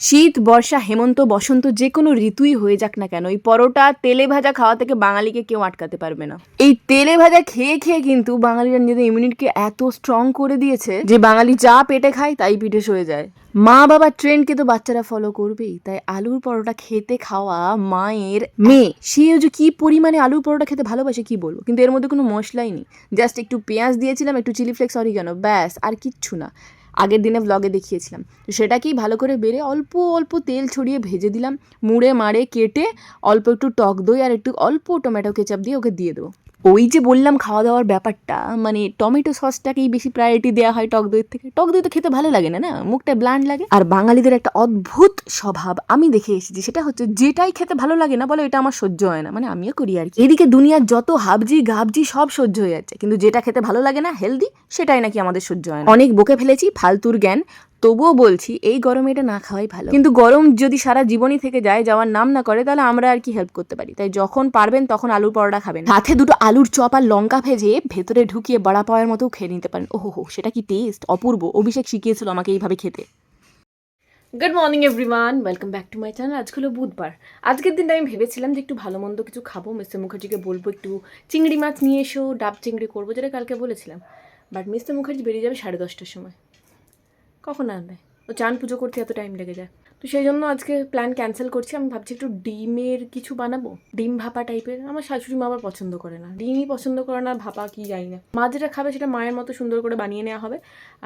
শীত, বর্ষা, হেমন্ত, বসন্ত যে কোনো ঋতুই হয়ে যাক না কেন, এই পরোটা তেলে ভাজা খাওয়া থেকে বাঙালিকে কেউ আটকাতে পারবে না। এই তেলে ভাজা খেয়ে খেয়ে কিন্তু বাঙালিরা নিজেদের ইমিউনিটিকে এত স্ট্রং করে দিয়েছে যে বাঙালি যা পেটে খায় তাই পিঠে সয়ে যায়। মা বাবার ট্রেন্ডকে তো বাচ্চারা ফলো করবেই, তাই আলুর পরোটা খেতে খাওয়া মায়ের মেয়ে সেও যে কি পরিমাণে আলুর পরোটা খেতে ভালোবাসে কি বলবো। কিন্তু এর মধ্যে কোনো মশলাই নেই, জাস্ট একটু পেঁয়াজ দিয়েছিলাম, একটু চিলি ফ্লেক্স, অরিগানো, ব্যাস, আর কিচ্ছু না। আগের দিনে ব্লগে দেখিয়েছিলাম, তো সেটাকেই ভালো করে বেড়ে অল্প অল্প তেল ছড়িয়ে ভেজে দিলাম, মুড়ে মাড়ে কেটে অল্প একটু টক দই আর একটু অল্প টমেটো কেচাপ দিয়ে ওকে দিয়ে দেবো। ওই যে বললাম খাওয়া দাওয়ার ব্যাপারটা, মানে টমেটো সসটাকেই বেশি প্রায়োরিটি দেওয়া হয় টক দইয়ের থেকে। টক দই তো খেতে ভালো লাগে না, না মুখটা ব্লান্ড লাগে। আর বাঙালিদের একটা অদ্ভুত স্বভাব আমি দেখে এসেছি, সেটা হচ্ছে যেটাই খেতে ভালো লাগে না বলে এটা আমার সহ্য হয় না, মানে আমিও করি আর কি। এদিকে দুনিয়ার যত হাবজি গাবজি সব সহ্য হয়ে যাচ্ছে, কিন্তু যেটা খেতে ভালো লাগে না, হেলদি, সেটাই নাকি আমাদের সহ্য হয় না। অনেক বকে ফেলেছি, ফালতুর জ্ঞান, তবুও বলছি এই গরমে এটা না খাওয়াই ভালো। কিন্তু গরম যদি সারা জীবনই থেকে যায়, যাওয়ার নাম না করে, তাহলে আমরা আর কি হেল্প করতে পারি। তাই যখন পারবেন তখন আলুর পরোটা খাবেন, সাথে দুটো আলুর চপ আর লঙ্কা ভেজে ভেতরে ঢুকিয়ে বড়া পাওয়ার মতো খেয়ে নিতে পারেন। ওহো, সেটা কি টেস্ট, অপূর্ব। অভিষেক শিখিয়েছিল আমাকে এইভাবে খেতে। Good morning everyone, welcome back to my channel. আজকে হলো বুধবার। আজকের দিনটা আমি ভেবেছিলাম যে একটু ভালো মন্দ কিছু খাবো, মিস্টার মুখার্জিকে বলবো একটু চিংড়ি মাছ নিয়ে এসো, ডাব চিংড়ি করবো, যেটা কালকে বলেছিলাম। বাট মিস্টার মুখার্জি বেরিয়ে যাবে 10:30টার সময়। কখন আনবে? ও চান পুজো করতে এত টাইম লেগে যায়, তো সেই জন্য আজকে প্ল্যান ক্যান্সেল করছি। আমি ভাবছি একটু ডিমের কিছু বানাবো, ডিম ভাপা টাইপের। আমার শাশুড়ি মা আবার পছন্দ করে না, ডিমই পছন্দ করে না, ভাপা কি জানি না। মা যেটা খাবে সেটা মায়ের মতো সুন্দর করে বানিয়ে নেওয়া হবে।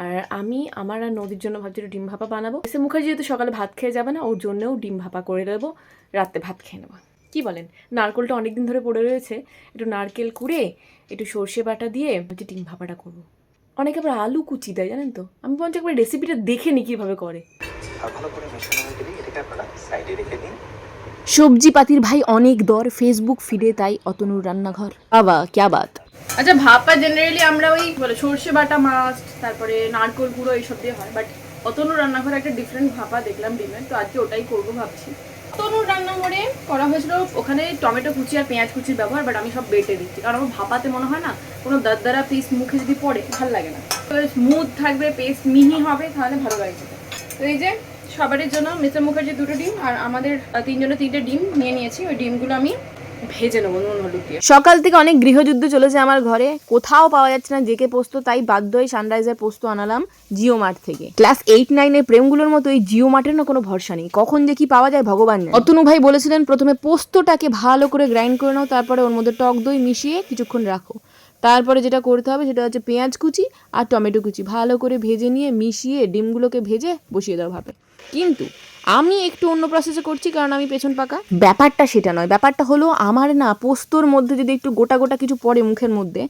আর আমি আমার আর নদীর জন্য ভাবছি একটু ডিম ভাপা বানাবো। এসে মুখার্জি যেহেতু সকালে ভাত খেয়ে যাবে না, ওর জন্যও ডিম ভাপা করে দেবো, রাতে ভাত খেয়ে নেবো। কি বলেন? নারকেলটা অনেকদিন ধরে পড়ে রয়েছে, একটু নারকেল কুড়ে একটু সর্ষে বাটা দিয়ে হচ্ছে ডিম ভাপাটা করবো। অনেকে আবার আলু কুচি দেয়, জানেন তো? আমি বরঞ্চ একবার রেসিপিটা দেখে নি কীভাবে করে। সবজি পাতির ভাই অনেক দর, ফেসবুক ফিডে তাই অতনুর রান্নাঘর। বাবা ক্যা বাত। আচ্ছা, ভাপা জেনারেলি আমরা ওই বলে সর্ষে বাটা মাছ, তারপরে নারকেল গুঁড়ো এইসব দিয়ে হয়, বাট অতনুর রান্নাঘরে একটা ডিফারেন্ট ভাপা দেখলাম ডিমের, তো আজকে ওটাই করবো ভাবছি। অতনুর রান্নাঘরে করা হয়েছিল ওখানে টমেটো কুচি আর পেঁয়াজ কুচির ব্যবহার, বাট আমি সব বেটে দিচ্ছি, কারণ আমার ভাপাতে মনে হয় না কোনো দারদারা পিস মুখে যদি পড়ে ভালো লাগে না। তো স্মুথ থাকবে, পেস্ট মিহি হবে, তাহলে ভালো লাগে। তো এই যে সবারের জন্য মিস্টার মুখার্জি 2টো ডিম আর আমাদের 3 জনের 3টে ডিম নিয়ে নিয়েছি। ওই ডিমগুলো আমি ভেজে নেবো নুন হলুদ দিয়ে। সকাল থেকে অনেক গৃহযুদ্ধ চলেছে আমার ঘরে, কোথাও পাওয়া যাচ্ছে না জেকে পোস্ত, তাই বাধ্য হয়ে সানরাইজের পোস্ত আনালাম জিও মার্ট থেকে। ক্লাস 8-9 প্রেমগুলোর মতো এই জিও মার্টের না কোনো ভরসা নেই, কখন যে কি পাওয়া যায় ভগবান জানে। অতনু ভাই বলেছিলেন প্রথমে পোস্তটাকে ভালো করে গ্রাইন্ড করে নাও, তারপরে ওর মধ্যে টক দই মিশিয়ে কিছুক্ষণ রাখো। তারপরে যেটা করতে হবে সেটা হচ্ছে পেঁয়াজ কুচি আর টমেটো কুচি ভালো করে ভেজে নিয়ে মিশিয়ে ডিমগুলোকে ভেজে বসিয়ে দাও ভাবে। কিন্তু আমি একটু অন্য প্রসেসে করছি, কারণ আমি পেছন পাকা। ব্যাপারটা সেটা নয়, ব্যাপারটা হলো আমার না পোস্তর মধ্যে যদি একটু গোটা গোটা কিছু পড়ে মুখের মধ্যে,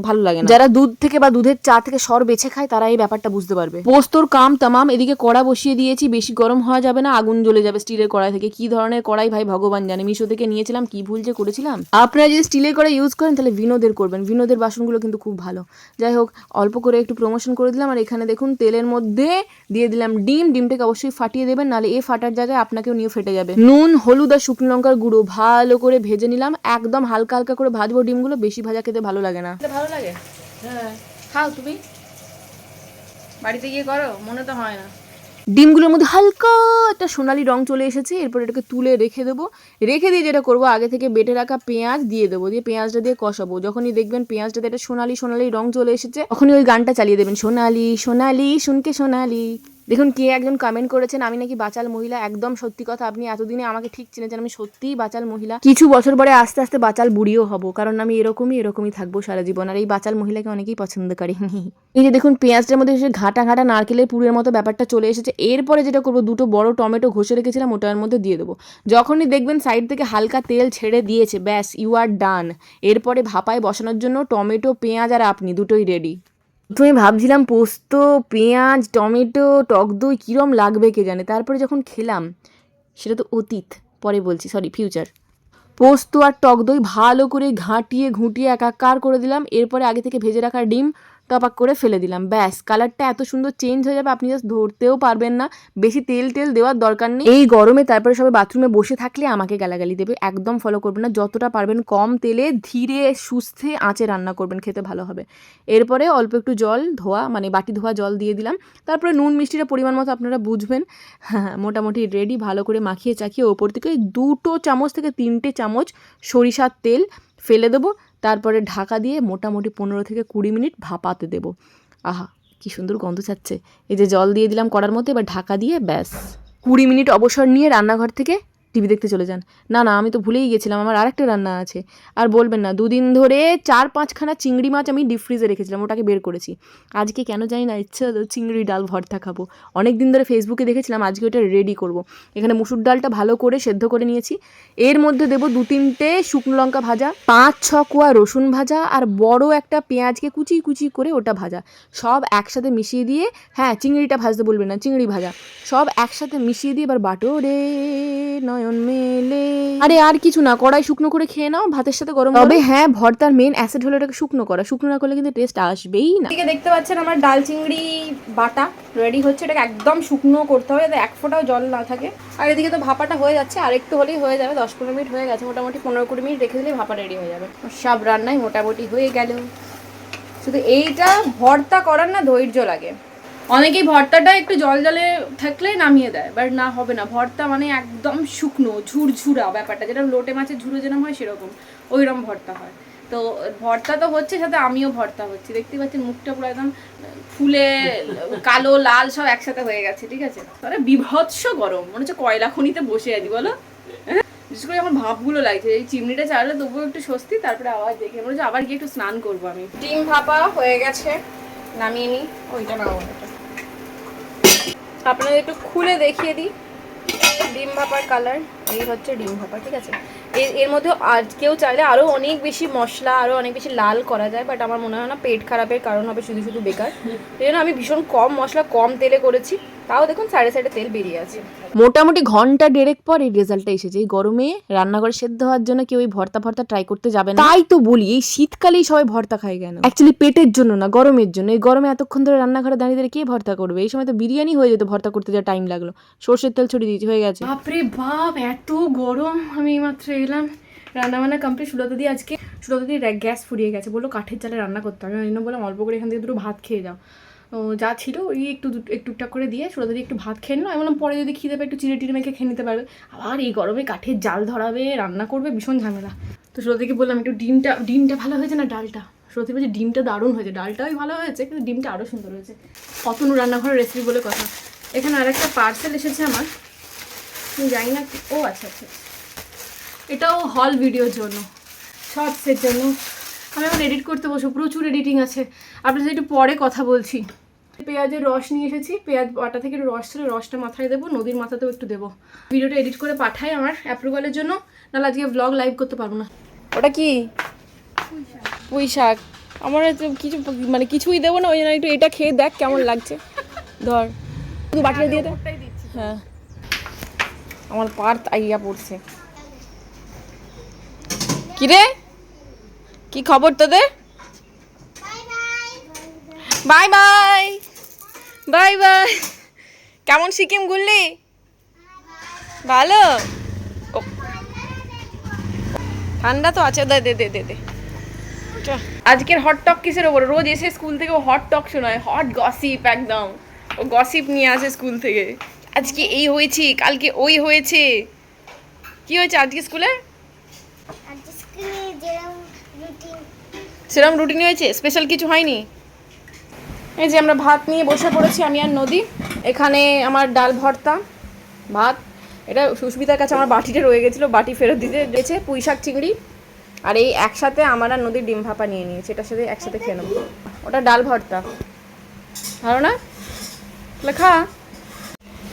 ভালো লাগে না। যারা দুধ থেকে বা দুধের চা থেকে সর বেছে খায় তারা এই ব্যাপারটা বুঝতে পারবে। পোস্তর কাম তামাম, এদিকে কড়া বসিয়ে দিয়েছি, বেশি গরম হওয়া যাবে না, আগুন জ্বলে যাবে স্টিলের কড়াই থেকে। কি ধরনের কড়াই ভাই ভগবান জানে, মিশো থেকে নিয়েছিলাম, কি ভুল যে করেছিলাম। আপনারা যদি স্টিলের কড়াই ইউজ করেন তাহলে ভিনোদের করবেন, ভিনোদের বাসনগুলো কিন্তু খুব ভালো। যাই হোক, অল্প করে একটু প্রমোশন করে দিলাম। আর এখানে দেখুন তেলের মধ্যে দিয়ে দিলাম ডিম, ডিমটাকে অবশ্যই ফাটিয়ে দেবেন, নাহলে এ ফাটার জায়গায় আপনাকেও নিয়ে ফেটে যাবে। নুন হলুদ আর শুকনো লঙ্কার গুঁড়ো ভালো করে ভেজে নিলাম, একদম হালকা হালকা করে ভাজবো ডিমগুলো, বেশি ভাজা খেতে ভালো লাগে না। ভালো লাগে? হ্যাঁ, খাও তুমি, বাড়িতে গিয়ে করো, মনে তো হয় না। ডিমগুলোর মধ্যে হালকা একটা সোনালি রং চলে এসেছে, এরপর এটাকে তুলে রেখে দেবো। রেখে দিয়ে যেটা করবো, আগে থেকে বেটে রাখা পেঁয়াজ দিয়ে দেবো, দিয়ে পেঁয়াজটা দিয়ে কষাবো। যখনই দেখবেন পেঁয়াজটাতে একটা সোনালি সোনালি রং চলে এসেছে, তখনই ওই গানটা চালিয়ে দেবেন, সোনালি সোনালি শুনকে সোনালি। দেখুন কে একজন কমেন্ট করেছেন আমি নাকি বাচাল মহিলা। একদম সত্যি কথা, আপনি এতদিনে আমাকে ঠিক চিনেছেন, আমি সত্যিই বাচাল মহিলা। কিছু বছর পরে আস্তে আস্তে বাচাল বুড়িও হব, কারণ আমি এরকমই থাকবো সারা জীবন। আর এই বাচাল মহিলাকে অনেকেই পছন্দ করে। এই যে দেখুন পেঁয়াজটার মধ্যে এসে ঘাটা ঘাটা নারকেলের পুরের মতো ব্যাপারটা চলে এসেছে। এরপরে যেটা করবো, 2টো বড় টমেটো ঘষে রেখেছিলাম ওটার মধ্যে দিয়ে দেবো। যখনই দেখবেন সাইড থেকে হালকা তেল ছেড়ে দিয়েছে, ব্যাস ইউ আর ডান। এরপরে ভাপায় বসানোর জন্য টমেটো, পেঁয়াজ আর আপনি দুটোই রেডি। প্রথমে ভাবছিলাম পোস্ত, পেঁয়াজ, টমেটো, টক দই কীরম লাগবে কে জানে, তারপরে যখন খেলাম, সেটা তো অতীত, পরে বলছি, সরি ফিউচার। পোস্ত আর টক দই ভালো করে ঘুটিয়ে একাকার করে দিলাম। এরপরে আগে থেকে ভেজে রাখা ডিম, টপাক করে ফেলে দিলাম, ব্যাস কালারটা এত সুন্দর চেঞ্জ হয়ে যাবে আপনি জাস্ট ধরতেও পারবেন না। বেশি তেল দেওয়ার দরকার নেই। এই গরমে তারপরে সবাই বাথরুমে বসে থাকলে আমাকে গালাগালি দেবে, একদম ফলো করবেন না। যতটা পারবেন কম তেলে ধীরে সুস্থে আঁচে রান্না করবেন, খেতে ভালো হবে। এরপরে অল্প একটু জল ধোয়া মানে বাটি ধোয়া জল দিয়ে দিলাম। তারপরে নুন মিষ্টিটা পরিমাণ মতো আপনারা বুঝবেন। হ্যাঁ, মোটামুটি রেডি। ভালো করে মাখিয়ে চাখিয়ে ওপর থেকে 2 চামচ থেকে 3টে চামচ সরিষার তেল ফেলে দেবো। তারপরে ঢাকা দিয়ে মোটামুটি 15 থেকে 20 মিনিট ভাপাতে দেবো। আহা, কি সুন্দর গন্ধ ছাড়ছে। এই যে জল দিয়ে দিলাম কড়ার মধ্যে, এবার ঢাকা দিয়ে ব্যাস 20 মিনিট অবসর নিয়ে রান্নাঘর থেকে টিভি দেখতে চলে যান। না আমি তো ভুলেই গেছিলাম, আমার আরেকটা রান্না আছে। আর বলবেন না, 2 দিন ধরে 4-5খানা চিংড়ি মাছ আমি ডিপ ফ্রিজে রেখেছিলাম, ওটাকে বের করেছি। আজকে কেন জানি না ইচ্ছে হলো চিংড়ি ডাল ভর্তা খাবো। অনেক দিন ধরে ফেসবুকে দেখেছিলাম, আজকে ওটা রেডি করব। এখানে মুসুর ডালটা ভালো করে সেদ্ধ করে নিয়েছি। এর মধ্যে দেবো 2-3টে শুকনো লঙ্কা ভাজা, 5-6 কোয়া রসুন ভাজা, আর বড় একটা পেঁয়াজকে কুচি কুচি করে ওটা ভাজা। সব একসাথে মিশিয়ে দিয়ে, হ্যাঁ চিংড়িটা ভাজতে বলবেন না, চিংড়ি ভাজা সব একসাথে মিশিয়ে দিয়ে এবার বাটো রে নয়ন মেলে। আরে আর কিছু না, কড়াই শুকনো করে খেয়ে নাও ভাতের সাথে গরম। তবে হ্যাঁ, ভর্তার মেন অ্যাসিড হলো এটাকে শুকনো করা। শুকনো না করলে কিন্তু টেস্ট আসবেই না। এদিকে দেখতে পাচ্ছেন আমার ডাল চিংড়ি বাটা রেডি হচ্ছে। এটাকে একদম শুকনো করতে হবে যাতে এক ফোঁটাও জল না থাকে। আর এদিকে তো ভাপাটা হয়ে যাচ্ছে, আর একটু হলেই হয়ে যাবে। 10-15 মিনিট হয়ে গেছে, মোটামুটি 15-20 মিনিট রেখে দিলেই ভাপা রেডি হয়ে যাবে। সব রান্নাই মোটামুটি হয়ে গেল। শুধু এইটা ভর্তা করার না ধৈর্য লাগে। অনেকেই ভর্তাটা একটু জলে থাকলেই নামিয়ে দেয়, বাট না, হবে না। ভর্তা মানে একদম শুকনো ঝুরঝুরা ব্যাপারটা, যেটা লোটে মাছের ঝুরো যেরকম হয় সেরকম ওইরকম ভর্তা হয়। তো ভর্তা তো হচ্ছে, সাথে আমিও ভর্তা হচ্ছি। দেখতে পাচ্ছেন মুখটা পুরো একদম ফুলে কালো লাল সব একসাথে হয়ে গেছে। ঠিক আছে, তাহলে বিভৎস গরম, মনে হচ্ছে কয়লা খনিতে বসে আছি বলো। বিশেষ করে আমার ভাবগুলো লাগছে, এই চিমনিটা চালালে তবুও একটু স্বস্তি। তারপরে আবার দেখে মনে হচ্ছে আবার গিয়ে একটু স্নান করবো আমি। ডিম ভাপা হয়ে গেছে, নামিয়ে নিই। ওইটা নামাবো, আপনাদের একটু খুলে দেখিয়ে দিই। ডিম ভাপার কালার এই হচ্ছে ডিম ভাপা। ঠিক আছে, এর মধ্যে আর কেউ চাইলে আরও অনেক বেশি মশলা, আরও অনেক বেশি লাল করা যায়, বাট আমার মনে হয় না, পেট খারাপের কারণ হবে শুধু বেকার। এই জন্য আমি ভীষণ কম মশলা কম তেলে করেছি। তাও দেখুন সাইডে তেল বেরিয়ে আছে। মোটামুটি ঘন্টা 1.5 পর এই রেজাল্টটা এসেছে। এই গরমে রান্নাঘরে সেদ্ধ হওয়ার জন্য কেউ এই ভর্তা ট্রাই করতে যাবে না। তাই তো বলি, এই শীতকালেই সবাই ভর্তা খায় কেন? অ্যাকচুয়ালি পেটের জন্য না, গরমের জন্য। এই গরমে এতক্ষণ ধরে রান্নাঘরে দাঁড়িয়ে কে ভর্তা করবে? এই সময় তো বিরিয়ানি হয়ে যেত, ভর্তা করতে যা টাইম লাগলো। সর্ষের তেল ছড়িয়ে দিয়েছি, হয়ে গেছে। বাপরে বাপ, এত গরম! আমি মাত্র এলাম, রান্নাবান্না কমপ্লিট। সুলতা দিয়ে আজকে গ্যাস ফুরিয়ে গেছে, বললো কাঠের চালে রান্না করতে হবে। আমি বললাম অল্প করে এখান থেকে 2 ভাত খেয়ে যাও। ও যা ছিল ওই একটুটা করে দিয়ে সুলতা দিয়ে একটু ভাত খেয়ে নিল। আমি বললাম পরে যদি খিদে পায় একটু চিড়ে মেখে খেয়ে নিতে পারবে। আবার এই গরমে কাঠের জাল ধরাবে, রান্না করবে, ভীষণ ঝামেলা। তো সুলতাকে বললাম একটু ডিমটা ভালো হয়েছে না ডালটা? সুলতা বলছে ডিমটা দারুণ হয়েছে, ডালটাই ভালো হয়েছে, কিন্তু ডিমটা আরও সুন্দর হয়েছে। অতনু রান্নাঘরের রেসিপি বলে কথা। এখানে আর একটা পার্সেল এসেছে আমার, আমি জানি না। ও আচ্ছা, এটাও হল ভিডিওর জন্য, শর্টসের জন্য। আমি এখন এডিট করতে বসবো, প্রচুর এডিটিং আছে। আপনার সাথে একটু পরে কথা বলছি। পেঁয়াজের রস নিয়ে এসেছি, পেঁয়াজ বাটা থেকে একটু রস ছিল, রসটা মাথায় দেবো, নদীর মাথাতেও একটু দেবো। ভিডিওটা এডিট করে পাঠাই আমার অ্যাপ্রুভালের জন্য, নাহলে আজকে ব্লগ লাইভ করতে পারবো না। ওটা কি? পুঁই শাক। আমার কিছু মানে কিছুই দেবো না, ওই জন্য একটু এটা খেয়ে দেখ কেমন লাগছে। ধর শুধু বাটিটা দিয়ে দে। হ্যাঁ, আমার পার আইয়া পড়ছে। কিরে, কি খবর তোদের? Bye bye bye bye. কেমন সিকিম ঘুরলি? ভালো? ঠান্ডা তো আছে, দে দে দে দে দে। আজকের হট টক কিসের ওপরে? রোজ এসে স্কুল থেকে হট টক শোনায়, হট গসিপ একদম। ও গসিপ নিয়ে আসে স্কুল থেকে। আজকে এই হয়েছে, কালকে ওই হয়েছে। কি হয়েছে আজকে স্কুলে? সেরকম রুটিন হয়েছে, স্পেশাল কিছু হয়নি। এই যে আমরা ভাত নিয়ে বসে পড়েছি, আমি আর নদী। এখানে আমার ডাল ভর্তা, ভাত। এটা সুস্মিতার কাছে আমার বাটিটা রয়ে গেছিলো, বাটি ফেরত দিতে দিয়েছে। পুঁই শাক চিংড়ি, আর এই একসাথে আমার আর নদীর ডিম ভাপা নিয়ে নিয়েছে। এটার সাথে একসাথে খেয়ে নেবো। ওটা ডাল ভর্তা, ভালো না? লেখা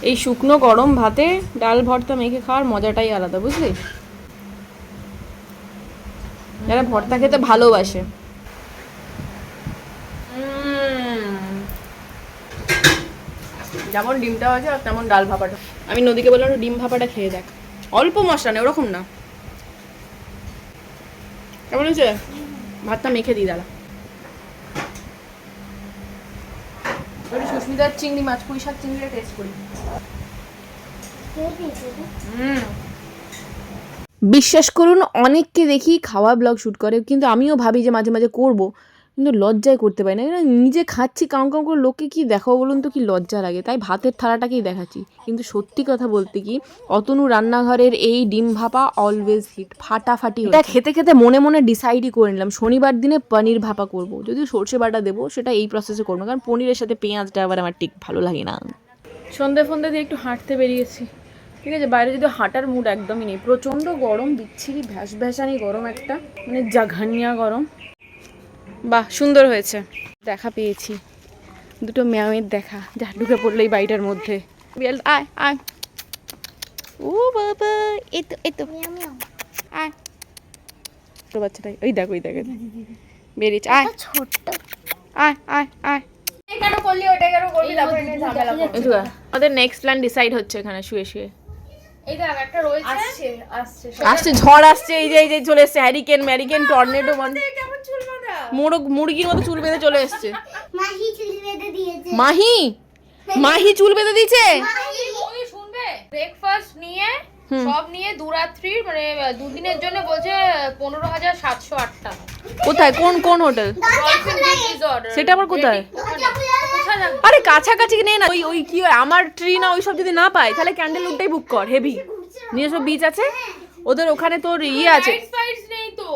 এই শুকনো গরম ভাতে ডাল ভর্তা মেখে খাওয়ার মজাটাই আলাদা, বুঝলি? যারা ভর্তা খেতে ভালোবাসে। যেমন ডিমটা আছে আর তেমন ডাল ভাপাটা। আমি নদীকে বললাম ডিম ভাপাটা খেয়ে দেখ, অল্প মশলা নেই, ওরকম না। কেমন হয়েছে? ভাতটা মেখে দিই দাঁড়া। অস্মিতার চিংড়ি মাছ, পুঁই শাক চিংড়িটা টেস্ট করি। বিশ্বাস করুন, অনেককে দেখি খাওয়া ব্লগ শ্যুট করে, কিন্তু আমিও ভাবি যে মাঝে মাঝে করব, কিন্তু লজ্জায় করতে পারি না। নিজে খাচ্ছি কাউ কাউ করে, লোককে কি দেখাবো বলুন তো, কি লজ্জা লাগে। তাই ভাতের থালাটাকেই দেখাচ্ছি। কিন্তু সত্যি কথা বলতে কি, অতনু রান্নাঘরের এই ডিম ভাপা অলওয়েজ হিট, ফাটাফাটি। এটা খেতে খেতে মনে মনে ডিসাইডই করে নিলাম শনিবার দিনে পনির ভাপা করব। যদিও সর্ষে বাটা দেবো, সেটা এই প্রসেসে করবো, কারণ পনিরের সাথে পেঁয়াজটা আবার আমার ঠিক ভালো লাগে না। সন্ধে ফন্ধে দিয়ে একটু হাঁটতে বেরিয়েছি, ঠিক আছে। বাইরে যদি হাঁটার মুড একদমই নেই, প্রচণ্ড গরম, বিচ্ছিরি ভ্যাসভ্যাসানি গরম, একটা মানে জাঘানিয়া গরম। বাহ, সুন্দর হয়েছে। দেখা পেয়েছি, দুটো ম্যামের দেখা, যা ঢুকে পড়লো এই বাড়িটার মধ্যে। বিড়াল আয় আয়, ও বাবা, এই তো আয়, ছোট বাচ্চাটাই, ওই দেখো বেরিয়েছে, আয় ছোট্ট, আয় আয় আয়। কেন করলি ওটা, কেন করবি, তারপরে ঝামেলা করছিস। আমাদের নেক্সট প্ল্যান ডিসাইড হচ্ছে এখানে শুয়ে শুয়ে। এই দেখ একটা রয়েছে, আসছে ঝড় আসছে, এই যে চলে এসেছে হ্যারিকেন ম্যারিকেন টর্নেডো। কেমন চুল বাঁধা, মুরগির মতো চুল বেঁধে চলে এসেছে। মাহি চুল বেঁধে দিয়েছে, মাহি চুল বেঁধে দিয়েছে। শুনবে, ব্রেকফাস্ট নিয়ে সব নিয়ে দুরাত্রির মানে দুদিনের জন্য বলছে 15,708 টাকা। কোথায়, কোন হোটেল সেটা আবার কোথায়? আরে কাছাকাছি নেই না, ওই কি হয়, আমার ট্রি না ওইসব যদি না পাই তাহলে ক্যান্ডেলউডটাই বুক কর। হেভি নিজস্ব বিচ আছে ওদের ওখানে, তোর ইয়ে আছে নেই তো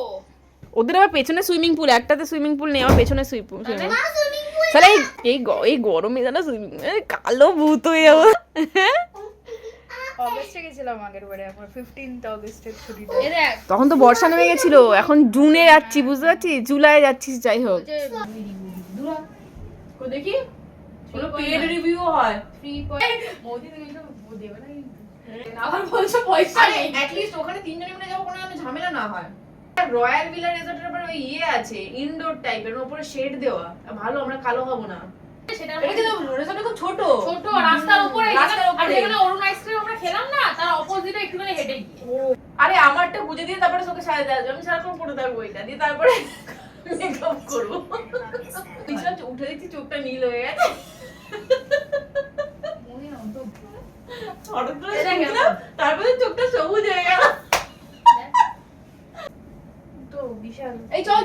ওদের। আবার পেছনে সুইমিং পুল, একটাতে সুইমিং পুল নেই, আমার পেছনে সুইমিং পুল। তাহলে এই গরমে জানা সুইমিং, কালো ভূত হয়ে যাবো। তখন তো বর্ষা নেমে গেছিল, এখন জুনে যাচ্ছি, বুঝতে পারছিস, জুলাই যাচ্ছিস, যাই হোক। দেখি পেড রিভিউ হয়, আবার বলছো পয়সা নেই। অ্যাট লিস্ট ওখানে তিনজনে মিলে যাবো, কোনো ঝামেলা না হয়। রয়্যাল ভিলা রিসর্টের উপরে ওই ইয়ে আছে, ইনডোর টাইপের, উপরে শেড দেওয়া, ভালো, আমরা কালো হব না। সেটা রিসর্টটা খুব ছোট, রাস্তার উপরে, যেখানে অরুণ আইসক্রিম আমরা খেলাম না, তার অপোজিটে একটুখানি হেঁটে গিয়ে। আরে আমারটা বুঝে দিয়ে তারপরে চোখে সাজা দেওয়া, আমি সারাক্ষণ পড়ে থাকবো এটা দিয়ে, তারপরে মেকআপ করবো। উঠে দেখছি চোখটা নীল হয়ে গেছে, তারপরে চোখটা সবুজ হয়ে গেল। এই চল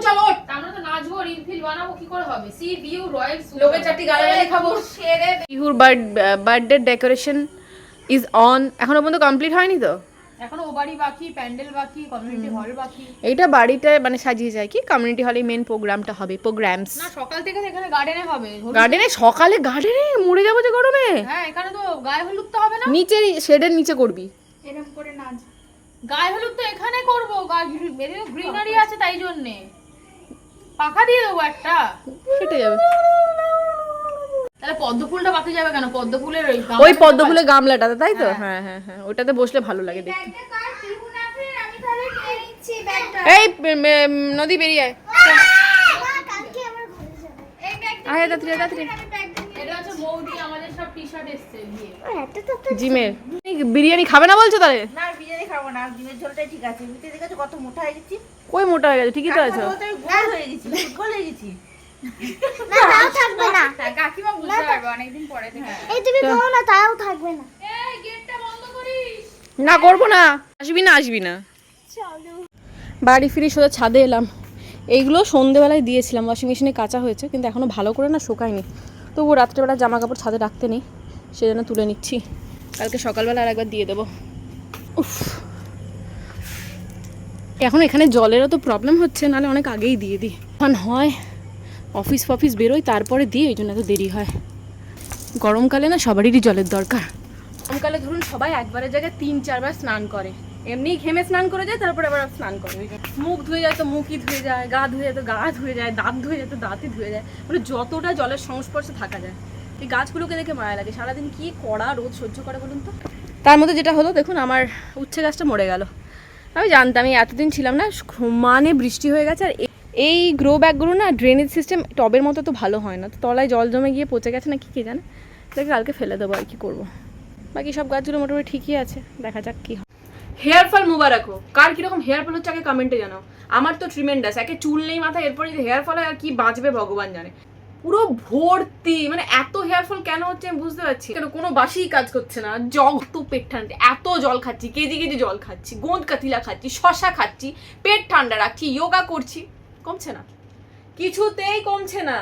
আমরা তো নাচবো, রিল ফিল বানাবো, কি করে হবে? সি ভিউ রয়্যাল, লোকের চারটি গালাগালি খাবো। ইহুর বার্থডে ডেকোরেশন ইজ অন, এখনো পর্যন্ত কমপ্লিট হয়নি তো, এখনো ও বাড়ি বাকি, প্যান্ডেল বাকি, কমিউনিটি হল বাকি। এইটা বাড়িতে মানে সাজিয়ে যায় কি, কমিউনিটি হলে মেন প্রোগ্রামটা হবে, প্রোগ্রামস না সকাল থেকে এখানে গার্ডেনে হবে। গার্ডেনে সকালে, গার্ডেনে মরে যাবো যে গরমে। হ্যাঁ, এখানে তো গায়ে হলুদ তো হবে না, নিচে শেডের নিচে করবি, এরকম করে নাচ। গায়ে হলুদ তো এখানে করবো, গ্রিনারি আছে, তাই জন্যে পাখা দিয়ে দেবো একটা, কেটে যাবে। তাহলে পদ্ম ফুলটা বাকি যাবে কেন? পদ্ম ফুলের ওই পদ্ম ফুলের গামলাটাতে, তাই তো? হ্যাঁ হ্যাঁ হ্যাঁ, ওটাতে বসলে ভালো লাগে দেখতে। এই নদী বেরিয়ে আয়, আয় তাড়াতাড়ি। এটা হচ্ছে মৌদি, আমাদের সব টি-শার্ট এসছে জিমের। বিরিয়ানি খাবে না বলছো তাহলে? না বিরিয়ানি খাবো না, ডিমের ঝোলটাই ঠিক আছে। মিটে দেখেছো কত মোটা হয়ে গেছি? কই মোটা হয়ে গেছে, ঠিকই তো আছে। গোল হয়ে গেছি, গোল হয়ে গেছি। না তাও থাকবে না, কাকিমা বুঝতে পারবে অনেকদিন পরে থেকে। এই তুমি বলো না, তাও থাকবে না। এই গেটটা বন্ধ করিস। না করব না, আসবি না চলো। বাড়ি ফিরে সোজা ছাদে এলাম। এইগুলো সন্ধ্যেবেলায় দিয়েছিলাম, ওয়াশিং মেশিনে কাঁচা হয়েছে, কিন্তু এখনো ভালো করে না শুকায়নি। তবুও রাত্রেবেলা জামা কাপড় ছাদে রাখতে নেই, সেজন্য তুলে নিচ্ছি, কালকে সকালবেলা আর একবার দিয়ে দেবো। উফ, এখন এখানে জলেরও তো প্রবলেম হচ্ছে, নাহলে অনেক আগেই দিয়ে দিই। এখন হয় অফিস বেরোই, তারপরে দিই, ওই জন্য এত দেরি হয়। গরমকালে না সবারই জলের দরকার। গরমকালে ধরুন সবাই একবারের জায়গায় 3-4 বার স্নান করে, এমনি ঘেমে স্নান করে যায়, তারপরে আবার স্নান করে। মুখ ধুয়ে যায় তো মুখই ধুয়ে যায়, গা ধুয়ে যায় তো গা ধুয়ে যায়, দাঁত ধুয়ে যায় তো দাঁতই ধুয়ে যায়, মানে যতটা জলের সংস্পর্শে থাকা যায়। এই গাছগুলোকে দেখে মায়া লাগে, সারাদিন কি কড়া রোদ সহ্য করে বলুন তো। তার মধ্যে যেটা হলো দেখুন, আমার উচ্ছে গাছটা মরে গেল। আমি জানতাম, এই এতদিন ছিলাম না, মানে বৃষ্টি হয়ে গেছে। আর এই গ্রো ব্যাগগুলো না ড্রেনেজ সিস্টেম টবের মতো তো ভালো হয় না, তো তলায় জল জমে গিয়ে পচে গেছে না, কি কে জানে। দেখে কালকে ফেলে দেবো, আর কি করবো। বাকি সব গাছগুলো মোটামুটি ঠিকই আছে, দেখা যাক কি হয়। হেয়ার ফল মুবারক হোক। কার কিরকম হেয়ার ফল হচ্ছে আগে কমেন্টে জানাও। আমার তো ট্রিমেন্ডাস, একে চুল নেই মাথায়, এরপরে যদি হেয়ার ফল হয় আর কি বাঁচবে ভগবান জানে। পুরো ভর্তি, মানে এত হেয়ার ফল কেন হচ্ছে আমি বুঝতে পারছি কেন, কোনো বাসি কাজ করছে না, জল তো পেট ঠান্ডা, এত জল খাচ্ছি, কেজি কেজি জল খাচ্ছি, গোঁদ কাতিলা খাচ্ছি, শশা খাচ্ছি, পেট ঠান্ডা রাখছি, যোগা করছি, কমছে না, কিছুতেই কমছে না।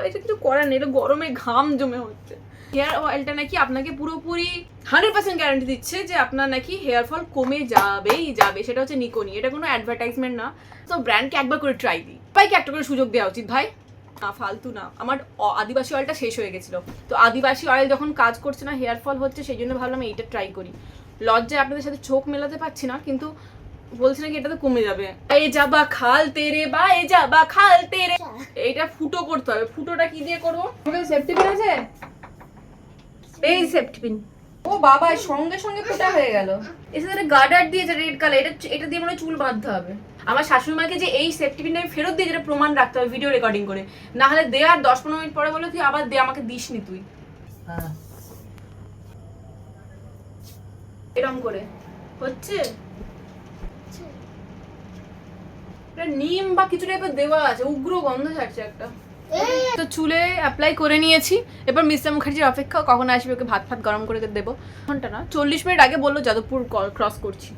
এটা কিছু করার নেই, এটা গরমে ঘাম জমে হচ্ছে। হেয়ার অয়েলটা নাকি আপনাকে পুরোপুরি 100% গ্যারান্টি দিচ্ছে যে আপনার নাকি হেয়ার ফল কমে যাবেই যাবে, সেটা হচ্ছে নিকোনি, এটা কোনো অ্যাডভার্টাইজমেন্ট না। তো ব্র্যান্ডকে একবার করে ট্রাই দিই, ভাইকে একটা করে সুযোগ দেওয়া উচিত ভাই, না ফালতু না। আমার আদিবাসী অয়েলটা শেষ হয়ে গেছিলো, তো আদিবাসী অয়েল যখন কাজ করছে না, হেয়ার ফল হচ্ছে, সেই জন্য ভাবলাম এইটা ট্রাই করি। লজ্জায় আপনাদের সাথে চোখ মেলাতে পারছি না, কিন্তু বলছি নাকি এটা তো কমে যাবে। এ যাবা খাল তেরে বা এ যাবা খাল তেরে, এইটা ফুটো করতে হবে। ফুটোটা কি দিয়ে করবো? সেফটি পিন আছে, এই সেফটি পিন। ও বাবা, সঙ্গে সঙ্গে ফোটা হয়ে গেল। এর সাথে গার্ডার দিয়েছে রেড কালার, এটা দিয়ে মনে চুল বাঁধতে হবে। আমার শাশুড়ি মাকে যে এই সেফটি পিনটা আমি ফেরত দিয়ে, যেটা প্রমাণ রাখতে হবে ভিডিও রেকর্ডিং করে, না হলে দে আর 10-15 মিনিট পরে বলে তুই আবার দে, আমাকে দিসনি তুই। এরকম করে হচ্ছে, নিম বা কিছু টাইপের দেওয়া আছে, উগ্র গন্ধ ছাড়ছে একটা। তো চুলে অ্যাপ্লাই করে নিয়েছি, এবার মিস্টার মুখার্জির অপেক্ষা, কখন আসবে, ওকে ভাত ফাত গরম করে দেবো। ঘন্টা না 40 মিনিট আগে বললো যাদবপুর ক্রস করছি।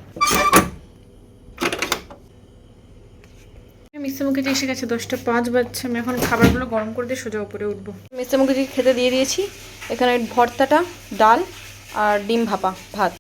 মিস্টার মুখার্জি এসে গেছে, 10:05 বাজছে। আমি এখন খাবারগুলো গরম করে দিয়ে সোজা উপরে উঠবো। মিস্টার মুখার্জি খেতে দিয়ে দিয়েছি, এখানে ভর্তাটা, ডাল আর ডিম ভাপা ভাত।